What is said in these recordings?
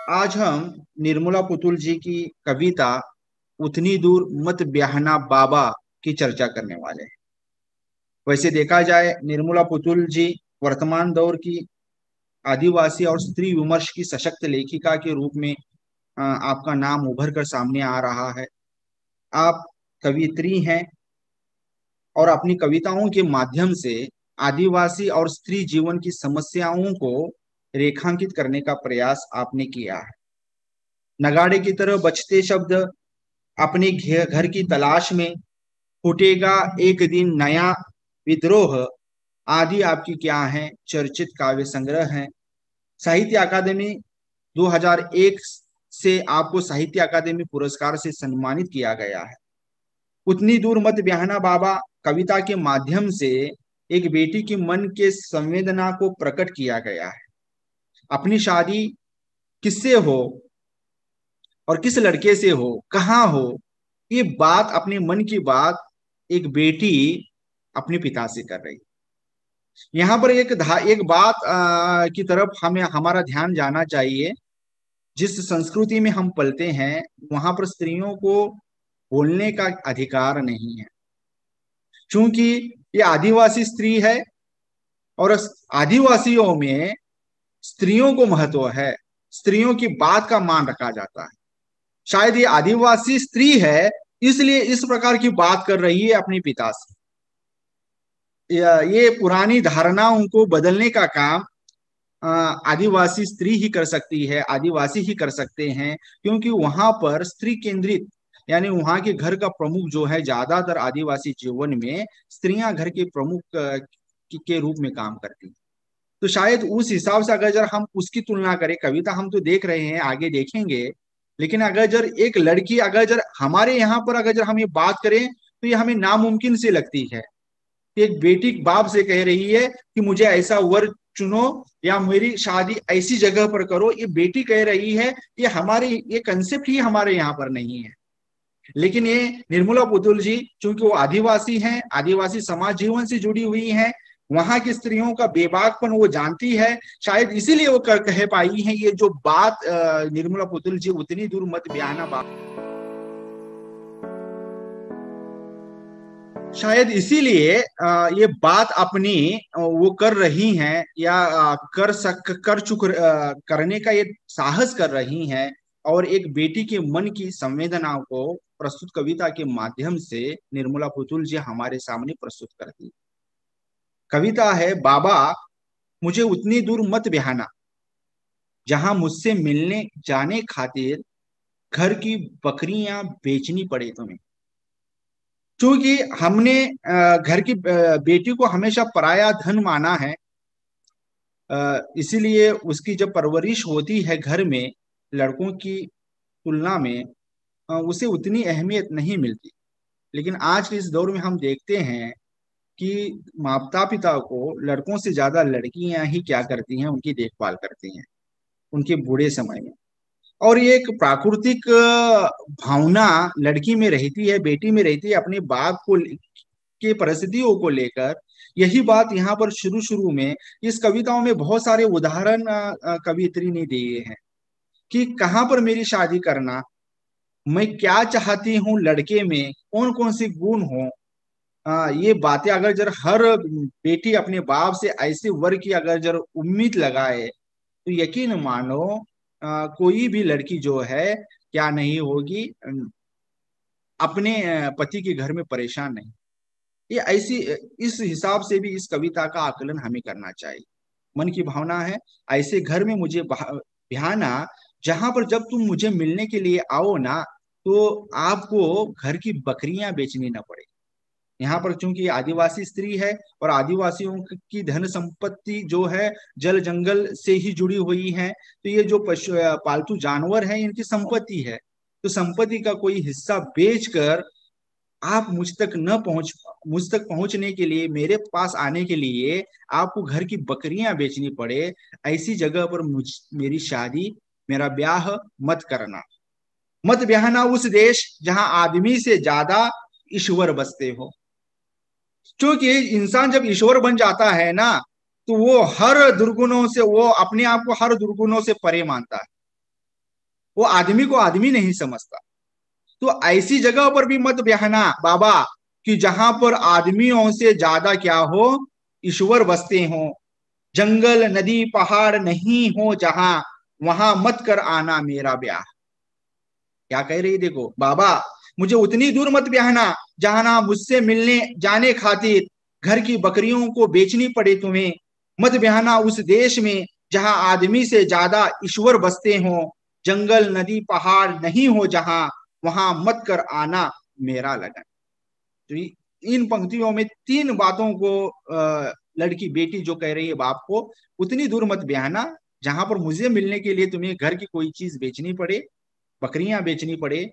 आज हम निर्मला पुतुल जी की कविता उतनी दूर मत ब्याहना बाबा की चर्चा करने वाले हैं। वैसे देखा जाए निर्मला पुतुल जी वर्तमान दौर की आदिवासी और स्त्री विमर्श की सशक्त लेखिका के रूप में आपका नाम उभर कर सामने आ रहा है। आप कवियत्री हैं और अपनी कविताओं के माध्यम से आदिवासी और स्त्री जीवन की समस्याओं को रेखांकित करने का प्रयास आपने किया है। नगाड़े की तरह बजते शब्द अपने घर की तलाश में, फूटेगा एक दिन नया विद्रोह आदि आपकी क्या है चर्चित काव्य संग्रह है। साहित्य अकादमी 2001 से आपको साहित्य अकादमी पुरस्कार से सम्मानित किया गया है। उतनी दूर मत ब्याहना बाबा कविता के माध्यम से एक बेटी के मन के संवेदना को प्रकट किया गया है। अपनी शादी किससे हो और किस लड़के से हो, कहाँ हो, ये बात अपने मन की बात एक बेटी अपने पिता से कर रही है। यहाँ पर एक बात की तरफ हमें हमारा ध्यान जाना चाहिए। जिस संस्कृति में हम पलते हैं वहां पर स्त्रियों को बोलने का अधिकार नहीं है, क्योंकि ये आदिवासी स्त्री है और आदिवासियों में स्त्रियों को महत्व है, स्त्रियों की बात का मान रखा जाता है। शायद ये आदिवासी स्त्री है इसलिए इस प्रकार की बात कर रही है अपने पिता से। ये पुरानी धारणाओं को बदलने का काम आदिवासी स्त्री ही कर सकती है, आदिवासी ही कर सकते हैं, क्योंकि वहां पर स्त्री केंद्रित यानी वहां के घर का प्रमुख जो है, ज्यादातर आदिवासी जीवन में स्त्रियां घर के प्रमुख के रूप में काम करती हैं। तो शायद उस हिसाब से अगर हम उसकी तुलना करें, कविता हम तो देख रहे हैं, आगे देखेंगे, लेकिन अगर जर एक लड़की अगर जर हमारे यहाँ पर अगर जर हम ये बात करें तो ये हमें नामुमकिन सी लगती है कि एक बेटी बाप से कह रही है कि मुझे ऐसा वर चुनो या मेरी शादी ऐसी जगह पर करो। ये बेटी कह रही है, ये कंसेप्ट ही हमारे यहाँ पर नहीं है। लेकिन ये निर्मला पुतुल जी चूंकि वो आदिवासी हैं, आदिवासी समाज जीवन से जुड़ी हुई हैं, वहां की स्त्रियों का बेबाकपन वो जानती है, शायद इसीलिए वो कह पाई है ये जो बात निर्मला पुतुल जी उतनी दूर मत ब्याहना बात। शायद इसीलिए ये बात अपनी वो कर रही हैं या करने का ये साहस कर रही हैं और एक बेटी के मन की संवेदनाओं को प्रस्तुत कविता के माध्यम से निर्मला पुतुल जी हमारे सामने प्रस्तुत करती है। कविता है, बाबा मुझे उतनी दूर मत ब्याहना जहां मुझसे मिलने जाने खातिर घर की बकरियां बेचनी पड़े तुम्हें। क्योंकि हमने घर की बेटी को हमेशा पराया धन माना है, इसीलिए उसकी जब परवरिश होती है घर में लड़कों की तुलना में उसे उतनी अहमियत नहीं मिलती। लेकिन आज के इस दौर में हम देखते हैं कि माता पिता को लड़कों से ज्यादा लड़कियां ही क्या करती हैं, उनकी देखभाल करती हैं उनके बूढ़े समय में। और ये एक प्राकृतिक भावना लड़की में रहती है, बेटी में रहती है अपने बाप को के परिस्थितियों को लेकर। यही बात यहाँ पर शुरू शुरू में इस कविताओं में बहुत सारे उदाहरण कवियत्री ने दिए हैं कि कहाँ पर मेरी शादी करना, मैं क्या चाहती हूँ लड़के में, कौन कौन से गुण हो। ये बातें अगर जर हर बेटी अपने बाप से ऐसे वर की अगर जर उम्मीद लगाए तो यकीन मानो कोई भी लड़की जो है क्या नहीं होगी, अपने पति के घर में परेशान नहीं। ये ऐसी इस हिसाब से भी इस कविता का आकलन हमें करना चाहिए। मन की भावना है, ऐसे घर में मुझे ब्याहना जहां पर जब तुम मुझे मिलने के लिए आओ ना तो आपको घर की बकरियां बेचनी ना पड़े। यहाँ पर चूंकि आदिवासी स्त्री है और आदिवासियों की धन संपत्ति जो है जल जंगल से ही जुड़ी हुई है, तो ये जो पशु पालतू जानवर है इनकी संपत्ति है। तो संपत्ति का कोई हिस्सा बेचकर आप मुझ तक पहुंचने के लिए, मेरे पास आने के लिए आपको घर की बकरियां बेचनी पड़े, ऐसी जगह पर मेरी शादी, मेरा ब्याह मत करना। मत ब्याहना उस देश जहां आदमी से ज्यादा ईश्वर बसते हो। क्योंकि इंसान जब ईश्वर बन जाता है ना तो वो हर दुर्गुणों से, वो अपने आप को हर दुर्गुणों से परे मानता है। वो आदमी को आदमी नहीं समझता। तो ऐसी जगह पर भी मत बहना बाबा कि जहां पर आदमियों से ज्यादा क्या हो, ईश्वर बसते हो। जंगल नदी पहाड़ नहीं हो जहां, वहां मत कर आना मेरा ब्याह। क्या कह रही देखो बाबा, मुझे उतनी दूर मत ब्याहना जहां ना मुझसे मिलने जाने खातिर घर की बकरियों को बेचनी पड़े तुम्हें। मत ब्याहना उस देश में जहां आदमी से ज्यादा ईश्वर बसते हो। जंगल नदी पहाड़ नहीं हो जहां, वहां मत कर आना मेरा लगन। तो इन पंक्तियों में तीन बातों को लड़की बेटी जो कह रही है बाप को, उतनी दूर मत ब्याहना जहां पर मुझे मिलने के लिए तुम्हें घर की कोई चीज बेचनी पड़े, बकरियां बेचनी पड़े।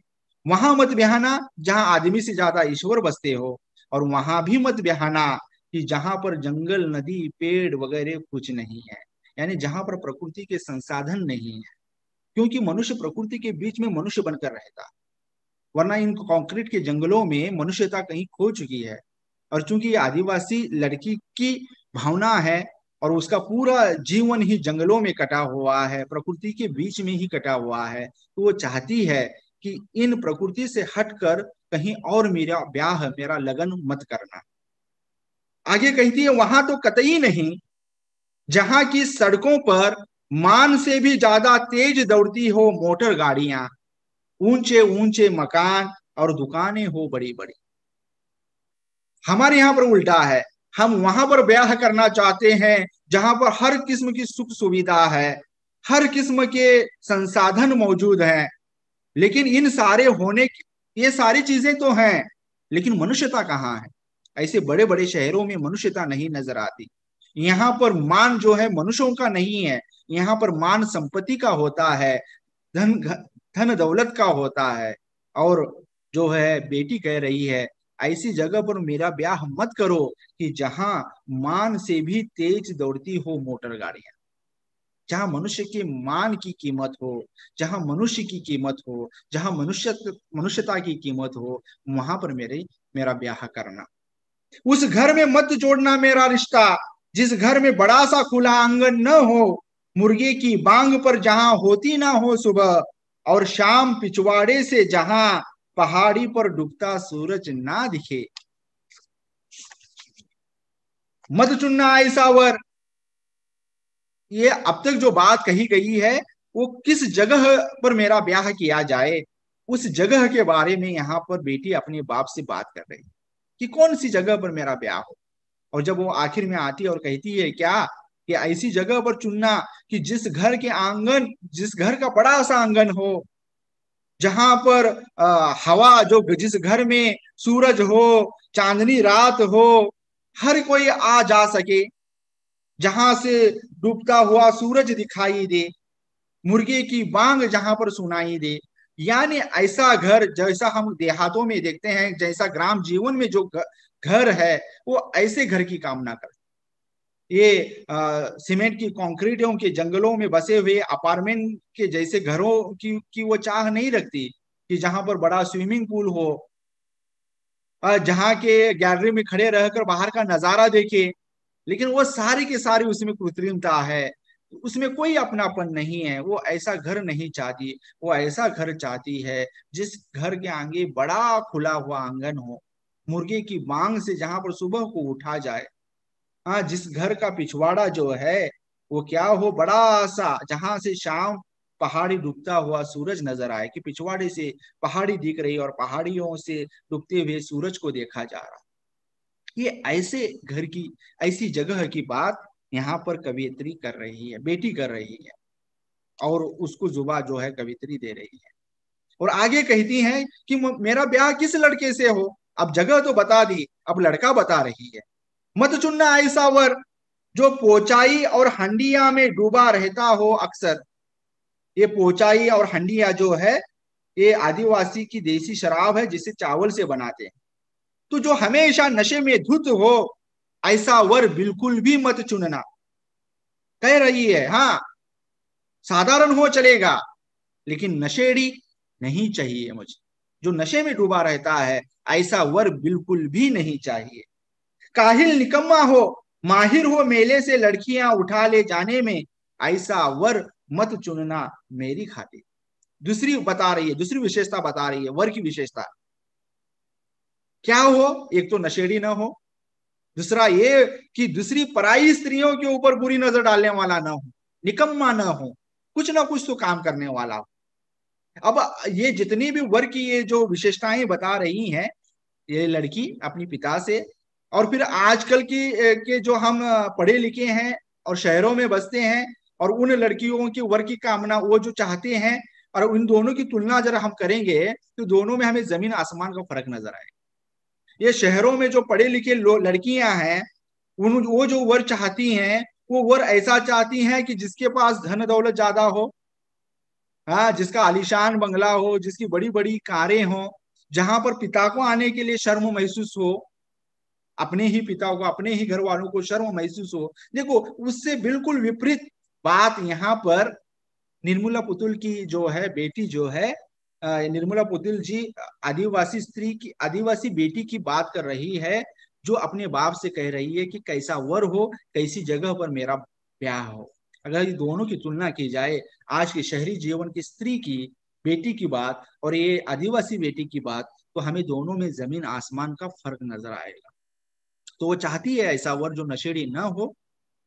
वहां मत ब्याहना जहां आदमी से ज्यादा ईश्वर बसते हो। और वहां भी मत ब्याहना कि जहां पर जंगल नदी पेड़ वगैरह कुछ नहीं है, यानी जहां पर प्रकृति के संसाधन नहीं है। क्योंकि मनुष्य प्रकृति के बीच में मनुष्य बनकर रहता, वरना इन कंक्रीट के जंगलों में मनुष्यता कहीं खो चुकी है। और चूंकि ये आदिवासी लड़की की भावना है और उसका पूरा जीवन ही जंगलों में कटा हुआ है, प्रकृति के बीच में ही कटा हुआ है, तो वो चाहती है कि इन प्रकृति से हटकर कहीं और मेरा ब्याह मेरा लगन मत करना। आगे कहती है वहां तो कतई नहीं जहां की सड़कों पर मान से भी ज्यादा तेज दौड़ती हो मोटर गाड़ियां, ऊंचे ऊंचे मकान और दुकानें हो बड़ी बड़ी। हमारे यहाँ पर उल्टा है, हम वहां पर ब्याह करना चाहते हैं जहां पर हर किस्म की सुख सुविधा है, हर किस्म के संसाधन मौजूद हैं। लेकिन इन सारे होने, ये सारी चीजें तो हैं, लेकिन मनुष्यता कहाँ है? ऐसे बड़े बड़े शहरों में मनुष्यता नहीं नजर आती। यहाँ पर मान जो है मनुष्यों का नहीं है, यहाँ पर मान संपत्ति का होता है, धन धन दौलत का होता है। और जो है बेटी कह रही है ऐसी जगह पर मेरा ब्याह मत करो कि जहां मान से भी तेज दौड़ती हो मोटर गाड़ियां, जहां मनुष्य के मान की कीमत हो, जहां मनुष्य की कीमत हो, जहां मनुष्यता की कीमत हो, वहां पर मेरा ब्याह करना। उस घर में मत जोड़ना मेरा रिश्ता जिस घर में बड़ा सा खुला आंगन न हो, मुर्गे की बांग पर जहां होती ना हो सुबह और शाम, पिछवाड़े से जहां पहाड़ी पर डूबता सूरज ना दिखे। मत चुनना ऐसा वर। ये अब तक जो बात कही गई है वो किस जगह पर मेरा ब्याह किया जाए, उस जगह के बारे में यहाँ पर बेटी अपने बाप से बात कर रही है कि कौन सी जगह पर मेरा ब्याह हो। और जब वो आखिर में आती है और कहती है क्या कि ऐसी जगह पर चुनना कि जिस घर के आंगन, जिस घर का बड़ा सा आंगन हो, जहां पर हवा, जो जिस घर में सूरज हो, चांदनी रात हो, हर कोई आ जा सके, जहां से डूबता हुआ सूरज दिखाई दे, मुर्गे की बांग जहां पर सुनाई दे। यानी ऐसा घर जैसा हम देहातों में देखते हैं, जैसा ग्राम जीवन में जो घर है, वो ऐसे घर की कामना करते। ये सीमेंट की कंक्रीटों के जंगलों में बसे हुए अपार्टमेंट के जैसे घरों की वो चाह नहीं रखती कि जहां पर बड़ा स्विमिंग पूल हो, जहां के गैलरी में खड़े रहकर बाहर का नजारा देखे। लेकिन वो सारी की सारी उसमें कृत्रिमता है, उसमें कोई अपनापन नहीं है। वो ऐसा घर नहीं चाहती, वो ऐसा घर चाहती है जिस घर के आगे बड़ा खुला हुआ आंगन हो, मुर्गे की बांग से जहां पर सुबह को उठा जाए। हाँ, जिस घर का पिछवाड़ा जो है वो क्या हो, बड़ा सा, जहां से शाम पहाड़ी डूबता हुआ सूरज नजर आए, कि पिछवाड़े से पहाड़ी दिख रही और पहाड़ियों से डूबते हुए सूरज को देखा जा रहा। ये ऐसे घर की, ऐसी जगह की बात यहाँ पर कवियत्री कर रही है, बेटी कर रही है, और उसको जुबा जो है कवित्री दे रही है। और आगे कहती हैं कि मेरा ब्याह किस लड़के से हो। अब जगह तो बता दी, अब लड़का बता रही है। मत चुनना ऐसा वर जो पोचाई और हंडिया में डूबा रहता हो अक्सर। ये पोचाई और हंडिया जो है, ये आदिवासी की देसी शराब है जिसे चावल से बनाते हैं। तो जो हमेशा नशे में धुत हो ऐसा वर बिल्कुल भी मत चुनना। कह रही है हाँ, साधारण हो चलेगा, लेकिन नशेड़ी नहीं चाहिए मुझे। जो नशे में डूबा रहता है ऐसा वर बिल्कुल भी नहीं चाहिए। काहिल निकम्मा हो, माहिर हो मेले से लड़कियां उठा ले जाने में, ऐसा वर मत चुनना मेरी खातिर। दूसरी बता रही है, दूसरी विशेषता बता रही है, वर की विशेषता क्या हो? एक तो नशेड़ी ना हो, दूसरा ये कि दूसरी पराई स्त्रियों के ऊपर बुरी नजर डालने वाला ना हो, निकम्मा ना हो, कुछ ना कुछ तो काम करने वाला हो। अब ये जितनी भी वर की ये जो विशेषताएं बता रही हैं ये लड़की अपनी पिता से, और फिर आजकल की के जो हम पढ़े लिखे हैं और शहरों में बसते हैं, और उन लड़कियों की वर की कामना वो जो चाहते हैं, और उन दोनों की तुलना जरा हम करेंगे तो दोनों में हमें जमीन आसमान का फर्क नजर आएगा। ये शहरों में जो पढ़े लिखे लड़कियां हैं, उन वो जो वर चाहती हैं, वो वर ऐसा चाहती हैं कि जिसके पास धन दौलत ज्यादा हो, हाँ, जिसका आलीशान बंगला हो, जिसकी बड़ी बड़ी कारें हो, जहां पर पिता को आने के लिए शर्म महसूस हो, अपने ही पिता को, अपने ही घर वालों को शर्म महसूस हो। देखो, उससे बिल्कुल विपरीत बात यहाँ पर निर्मला पुतुल की जो है बेटी जो है, निर्मला पुतुल जी आदिवासी स्त्री की, आदिवासी बेटी की बात कर रही है, जो अपने बाप से कह रही है कि कैसा वर हो, कैसी जगह पर मेरा ब्याह हो। अगर ये दोनों की तुलना की जाए, आज के शहरी जीवन की स्त्री की बेटी की बात और ये आदिवासी बेटी की बात, तो हमें दोनों में जमीन आसमान का फर्क नजर आएगा। तो वो चाहती है ऐसा वर जो नशेड़ी ना हो,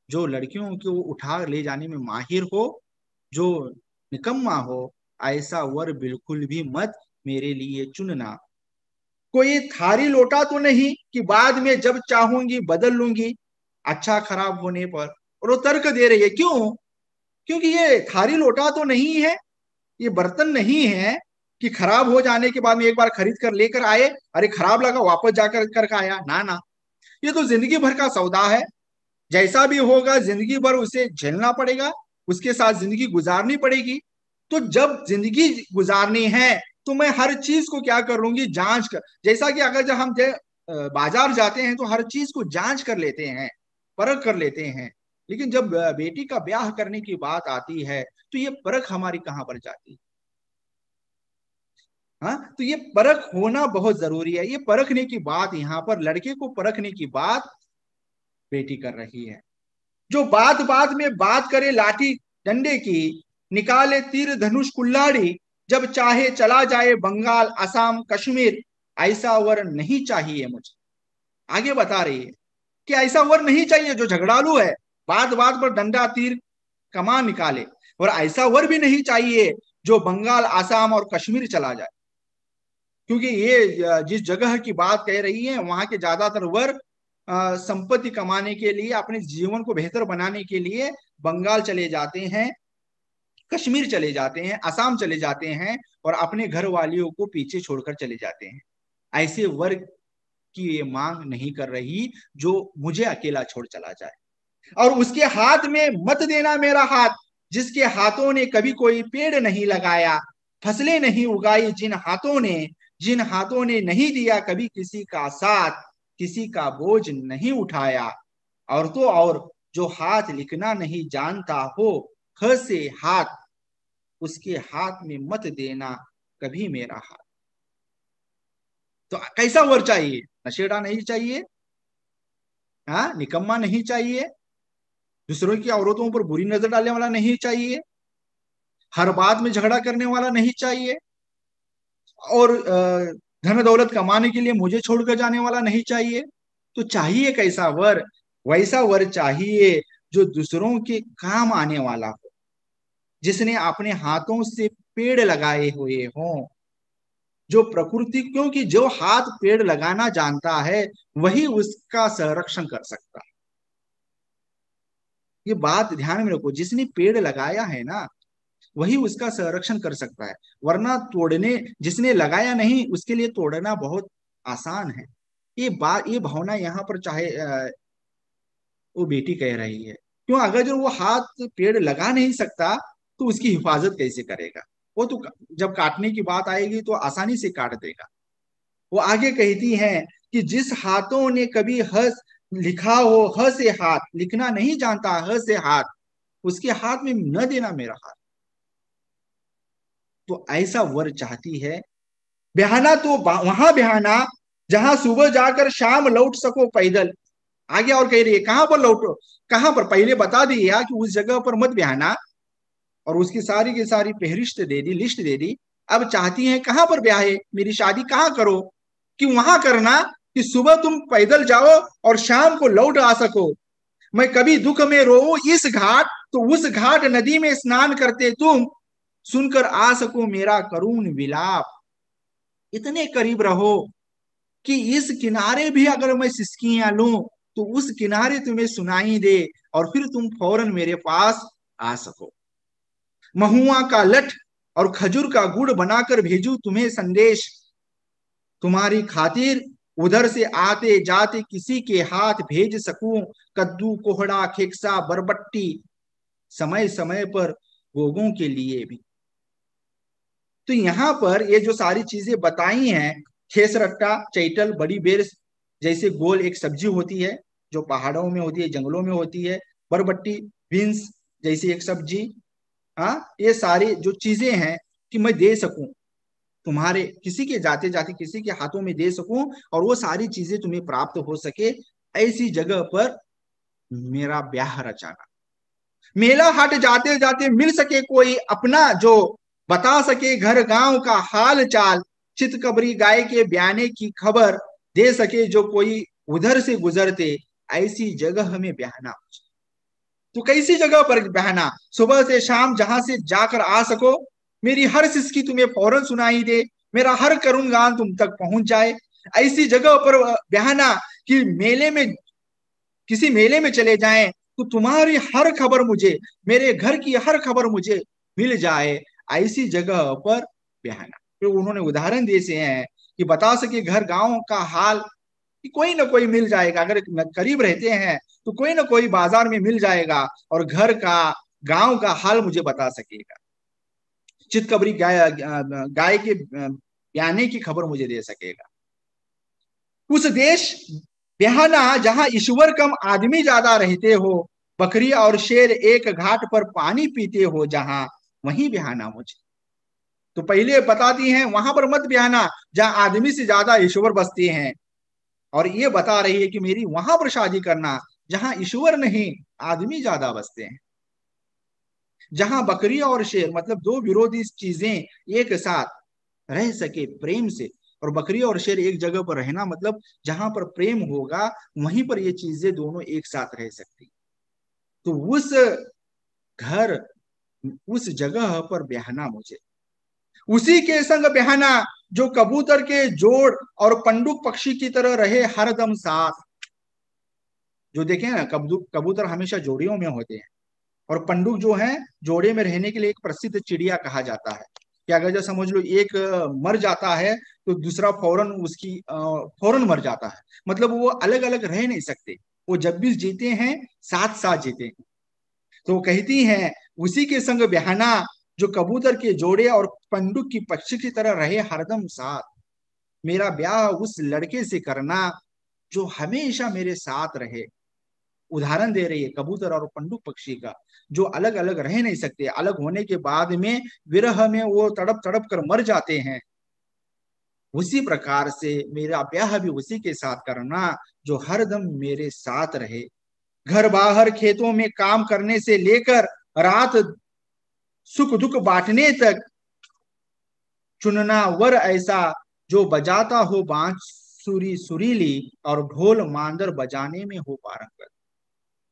जो लड़कियों को उठा ले जाने में माहिर हो, जो निकम्मा हो, ऐसा वर बिल्कुल भी मत मेरे लिए चुनना। कोई थारी लोटा तो नहीं कि बाद में जब चाहूंगी बदल लूंगी अच्छा खराब होने पर। और वो तर्क दे रही है, क्यों? क्योंकि ये थारी लोटा तो नहीं है, ये बर्तन नहीं है कि खराब हो जाने के बाद में एक बार खरीद कर लेकर आए, अरे खराब लगा वापस जाकर करके आया, ना ना। ये तो जिंदगी भर का सौदा है, जैसा भी होगा जिंदगी भर उसे झेलना पड़ेगा, उसके साथ जिंदगी गुजारनी पड़ेगी। तो जब जिंदगी गुजारनी है तो मैं हर चीज को क्या कर लूंगी, जांच कर। जैसा कि अगर जब हम बाजार जाते हैं तो हर चीज को जांच कर लेते हैं, परख कर लेते हैं, लेकिन जब बेटी का ब्याह करने की बात आती है तो ये परख हमारी कहाँ पर जाती है? हाँ, तो ये परख होना बहुत जरूरी है। ये परखने की बात, यहाँ पर लड़के को परखने की बात बेटी कर रही है। जो बात बात में बात करे लाठी डंडे की, निकाले तीर धनुष कुल्हाड़ी, जब चाहे चला जाए बंगाल असम कश्मीर, ऐसा वर नहीं चाहिए मुझे। आगे बता रही है कि ऐसा वर नहीं चाहिए जो झगड़ालू है, बात बात पर डंडा तीर कमान निकाले, और ऐसा वर भी नहीं चाहिए जो बंगाल असम और कश्मीर चला जाए। क्योंकि ये जिस जगह की बात कह रही है वहां के ज्यादातर वर संपत्ति कमाने के लिए, अपने जीवन को बेहतर बनाने के लिए बंगाल चले जाते हैं, कश्मीर चले जाते हैं, असम चले जाते हैं, और अपने घर वालियों को पीछे छोड़कर चले जाते हैं। ऐसे वर्ग की ये मांग नहीं कर रही जो मुझे अकेला छोड़ चला जाए। और उसके हाथ में मत देना मेरा हाथ, जिसके हाथों ने कभी कोई पेड़ नहीं लगाया, फसलें नहीं उगाई, जिन हाथों ने नहीं दिया कभी किसी का साथ, किसी का बोझ नहीं उठाया। और तो और जो हाथ लिखना नहीं जानता हो, ख से हाथ, उसके हाथ में मत देना कभी मेरा हाथ। तो कैसा वर चाहिए? नशेड़ा नहीं चाहिए, हाँ, निकम्मा नहीं चाहिए, दूसरों की औरतों पर बुरी नजर डालने वाला नहीं चाहिए, हर बात में झगड़ा करने वाला नहीं चाहिए, और धन दौलत कमाने के लिए मुझे छोड़कर जाने वाला नहीं चाहिए। तो चाहिए कैसा वर? वैसा वर चाहिए जो दूसरों के काम आने वाला हो, जिसने अपने हाथों से पेड़ लगाए हुए हों, जो प्रकृति, क्योंकि जो हाथ पेड़ लगाना जानता है वही उसका संरक्षण कर सकता है। ये बात ध्यान में रखो, जिसने पेड़ लगाया है ना वही उसका संरक्षण कर सकता है, वरना तोड़ने, जिसने लगाया नहीं उसके लिए तोड़ना बहुत आसान है। ये बात, ये भावना यहाँ पर चाहे वो बेटी कह रही है। क्यों? अगर जो वो हाथ पेड़ लगा नहीं सकता तो उसकी हिफाजत कैसे करेगा? वो तो जब काटने की बात आएगी तो आसानी से काट देगा। वो आगे कहती हैं कि जिस हाथों ने कभी हस लिखा हो, ह से हाथ लिखना नहीं जानता, ह से हाथ, उसके हाथ में न देना मेरा हाथ। तो ऐसा वर चाहती है। बिहाना तो वहां बिहाना जहां सुबह जाकर शाम लौट सको पैदल। आगे और कह रही है, कहां पर लौटो, कहां पर? पहले बता दिया कि उस जगह पर मत बिहाना, और उसकी सारी की सारी फेहरिस्त दे दी, लिस्ट दे दी। अब चाहती हैं कहाँ पर ब्याह है, मेरी शादी कहाँ करो, कि वहां करना कि सुबह तुम पैदल जाओ और शाम को लौट आ सको। मैं कभी दुख में रो इस घाट, तो उस घाट नदी में स्नान करते तुम सुनकर आ सको मेरा करुण विलाप। इतने करीब रहो कि इस किनारे भी अगर मैं सिसकियां लूं तो उस किनारे तुम्हें सुनाई दे और फिर तुम फौरन मेरे पास आ सको। महुआ का लठ और खजूर का गुड़ बनाकर भेजू तुम्हें संदेश, तुम्हारी खातिर उधर से आते जाते किसी के हाथ भेज सकूं कद्दू कोहड़ा खेक्सा बरबट्टी, समय समय पर भोगों के लिए भी। तो यहाँ पर ये जो सारी चीजें बताई हैं, खेसरट्टा चैटल बड़ी बेर जैसे गोल एक सब्जी होती है जो पहाड़ों में होती है, जंगलों में होती है, बरबट्टी बीन्स जैसी एक सब्जी। हाँ, ये सारी जो चीजें हैं कि मैं दे सकूं तुम्हारे किसी के जाते जाते किसी के हाथों में दे सकूं और वो सारी चीजें तुम्हें प्राप्त हो सके, ऐसी जगह पर मेरा ब्याह रचाना। मेला हाट जाते जाते मिल सके कोई अपना जो बता सके घर गांव का हाल चाल, चितकबरी गाय के ब्याने की खबर दे सके जो कोई उधर से गुजरते, ऐसी जगह हमें ब्याहना। तो कैसी जगह पर बहना, सुबह से शाम जहां से जाकर आ सको, मेरी हर सिसकी तुम्हें फौरन सुनाई दे, मेरा हर करुण गान तुम तक पहुंच जाए। ऐसी जगह पर बहना कि मेले में किसी मेले में चले जाएं तो तुम्हारी हर खबर मुझे, मेरे घर की हर खबर मुझे मिल जाए, ऐसी जगह पर बहना। तो उन्होंने उदाहरण दिए हैं कि बता सके घर गांव का हाल, कि कोई ना कोई मिल जाएगा, अगर करीब रहते हैं तो कोई ना कोई बाजार में मिल जाएगा और घर का गांव का हाल मुझे बता सकेगा, चितकबरी गाय गाय के ब्याने की खबर मुझे दे सकेगा। उस देश ब्याहना जहां ईश्वर कम आदमी ज्यादा रहते हो, बकरी और शेर एक घाट पर पानी पीते हो जहां, वहीं ब्याहना मुझे। तो पहले बताती हैं वहां पर मत ब्याहना जहां आदमी से ज्यादा ईश्वर बसते हैं, और ये बता रही है कि मेरी वहां पर शादी करना जहां ईश्वर नहीं आदमी ज्यादा बसते हैं, जहां बकरी और शेर मतलब दो विरोधी चीजें एक साथ रह सके प्रेम से। और बकरी और शेर एक जगह पर रहना मतलब जहां पर प्रेम होगा वहीं पर ये चीजें दोनों एक साथ रह सकती। तो उस घर उस जगह पर ब्याहना मुझे, उसी के संग ब्याहना जो कबूतर के जोड़ और पंडुक पक्षी की तरह रहे हरदम साथ। जो देखे ना कबूतर हमेशा जोड़ियों में होते हैं, और पंडुक जो है जोड़े में रहने के लिए एक प्रसिद्ध चिड़िया कहा जाता है, कि अगर जो समझ लो एक मर जाता है तो दूसरा फौरन उसकी फौरन मर जाता है, मतलब वो अलग अलग रह नहीं सकते, वो जब भी जीते हैं साथ साथ जीते हैं। तो वो कहती हैं उसी के संग ब्याहना जो कबूतर के जोड़े और पंडुक की पक्षी की तरह रहे हरदम साथ। मेरा ब्याह उस लड़के से करना जो हमेशा मेरे साथ रहे। उदाहरण दे रही है कबूतर और पंडुक पक्षी का, जो अलग अलग रह नहीं सकते, अलग होने के बाद में विरह में वो तड़प तड़प कर मर जाते हैं। उसी प्रकार से मेरा ब्याह भी उसी के साथ करना जो हरदम मेरे साथ रहे। घर बाहर खेतों में काम करने से लेकर रात सुख दुख बांटने तक, चुनना वर ऐसा जो बजाता हो बांसुरी सुरीली और ढोल मांदर बजाने में हो पारंगत।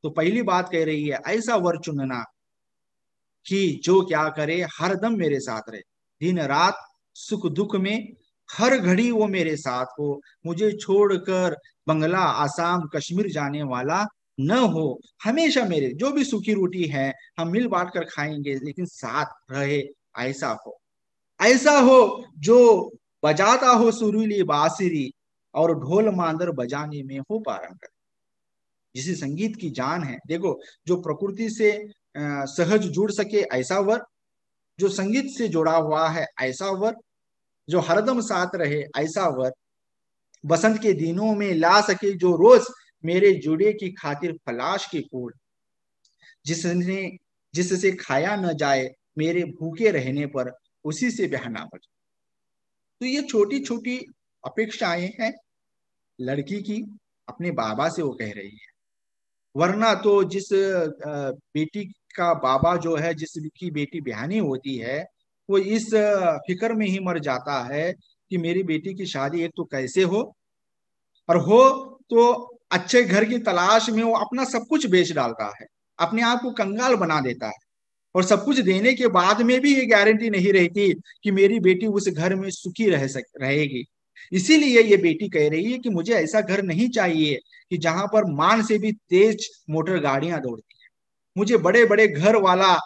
तो पहली बात कह रही है ऐसा वर चुनना कि जो क्या करे हरदम मेरे साथ रहे, दिन रात सुख दुख में हर घड़ी वो मेरे साथ हो, मुझे छोड़कर बंगला आसाम कश्मीर जाने वाला न हो, हमेशा मेरे जो भी सूखी रोटी है हम मिल बांट कर खाएंगे लेकिन साथ रहे, ऐसा हो। ऐसा हो जो बजाता हो सुरीली बांसुरी और ढोल मांदर बजाने में हो पारंगत, जिसे संगीत की जान है। देखो, जो प्रकृति से सहज जुड़ सके ऐसा वर, जो संगीत से जुड़ा हुआ है ऐसा वर, जो हरदम साथ रहे ऐसा वर, बसंत के दिनों में ला सके जो रोज मेरे जुड़े की खातिर फलाश के फूल, जिसने जिससे खाया न जाए मेरे भूखे रहने पर, उसी से बहना मुझे। तो ये छोटी छोटी अपेक्षाएं हैं लड़की की, अपने बाबा से वो कह रही है। वरना तो जिस बेटी का बाबा जो है, जिसकी बेटी ब्याहनी होती है, वो इस फिक्र में ही मर जाता है कि मेरी बेटी की शादी एक तो कैसे हो, और हो तो अच्छे घर की तलाश में वो अपना सब कुछ बेच डालता है, अपने आप को कंगाल बना देता है। और सब कुछ देने के बाद में भी ये गारंटी नहीं रहती कि मेरी बेटी उस घर में सुखी रहेगी। इसीलिए ये बेटी कह रही है कि मुझे ऐसा घर नहीं चाहिए कि जहां पर मान से भी तेज मोटर गाड़ियां दौड़ती हैं। मुझे बड़े बड़े घर वाला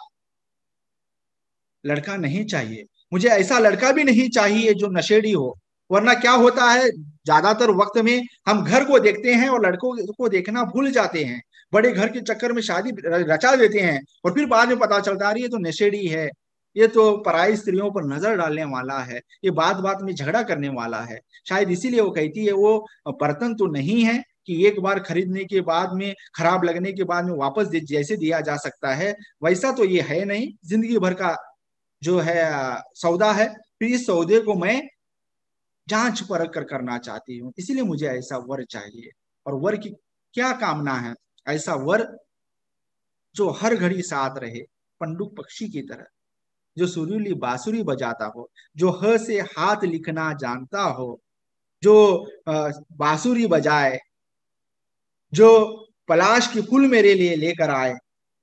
लड़का नहीं चाहिए। मुझे ऐसा लड़का भी नहीं चाहिए जो नशेड़ी हो। वरना क्या होता है, ज्यादातर वक्त में हम घर को देखते हैं और लड़कों को देखना भूल जाते हैं। बड़े घर के चक्कर में शादी रचा देते हैं और फिर बाद में पता चलता है ये तो नशेड़ी है, ये तो पराई स्त्रियों पर नजर डालने वाला है, ये बात बात में झगड़ा करने वाला है। शायद इसीलिए वो कहती है वो बर्तन तो नहीं है कि एक बार खरीदने के बाद में, खराब लगने के बाद में वापस जैसे दिया जा सकता है, वैसा तो ये है नहीं। जिंदगी भर का जो है सौदा है, फिर इस सौदे को मैं जांच परख कर करना चाहती हूँ। इसीलिए मुझे ऐसा वर चाहिए। और वर की क्या कामना है? ऐसा वर जो हर घड़ी साथ रहे, पंडुक पक्षी की तरह, जो सुरीली बांसुरी बजाता हो, जो ह से हाथ लिखना जानता हो, जो बांसुरी बजाए, जो पलाश की फूल मेरे लिए लेकर आए,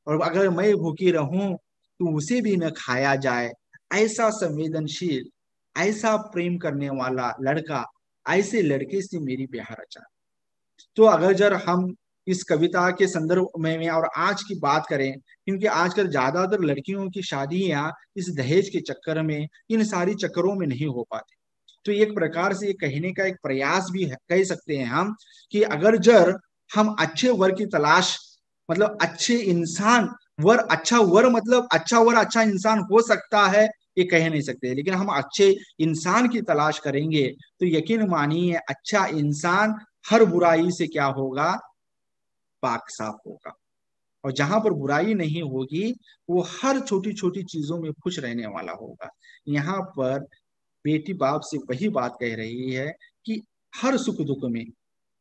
और अगर मैं भूखी रहूं तो उसे भी न खाया जाए। ऐसा संवेदनशील, ऐसा प्रेम करने वाला लड़का, ऐसे लड़के से मेरी ब्याह रचा। तो अगर जर हम इस कविता के संदर्भ में और आज की बात करें, क्योंकि आजकल ज्यादातर लड़कियों की शादियां इस दहेज के चक्कर में, इन सारी चक्करों में नहीं हो पाती। तो एक प्रकार से ये कहने का एक प्रयास भी है, कह सकते हैं हम, कि अगर जर हम अच्छे वर की तलाश, मतलब अच्छे इंसान, वर अच्छा वर, मतलब अच्छा वर अच्छा इंसान हो सकता है ये कह नहीं सकते, लेकिन हम अच्छे इंसान की तलाश करेंगे तो यकीन मानिए अच्छा इंसान हर बुराई से क्या होगा, पाक साफ होगा। और जहां पर बुराई नहीं होगी वो हर छोटी छोटी चीजों में खुश रहने वाला होगा। यहाँ पर बेटी बाप से वही बात कह रही है कि हर सुख दुख में,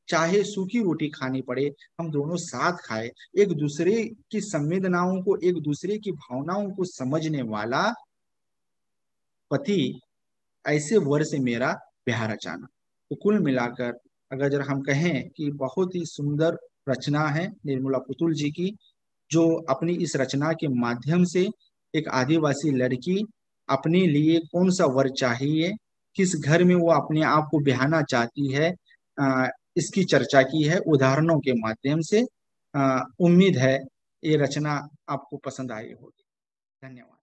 चाहे सूखी रोटी खानी पड़े, हम दोनों साथ खाए। एक दूसरे की संवेदनाओं को, एक दूसरे की भावनाओं को समझने वाला पति, ऐसे वर से मेरा ब्याह रचाना। तो कुल मिलाकर अगर जरा हम कहें कि बहुत ही सुंदर रचना है निर्मला पुतुल जी की, जो अपनी इस रचना के माध्यम से एक आदिवासी लड़की अपने लिए कौन सा वर चाहिए, किस घर में वो अपने आप को ब्याहना चाहती है, इसकी चर्चा की है उदाहरणों के माध्यम से। उम्मीद है ये रचना आपको पसंद आई होगी। धन्यवाद।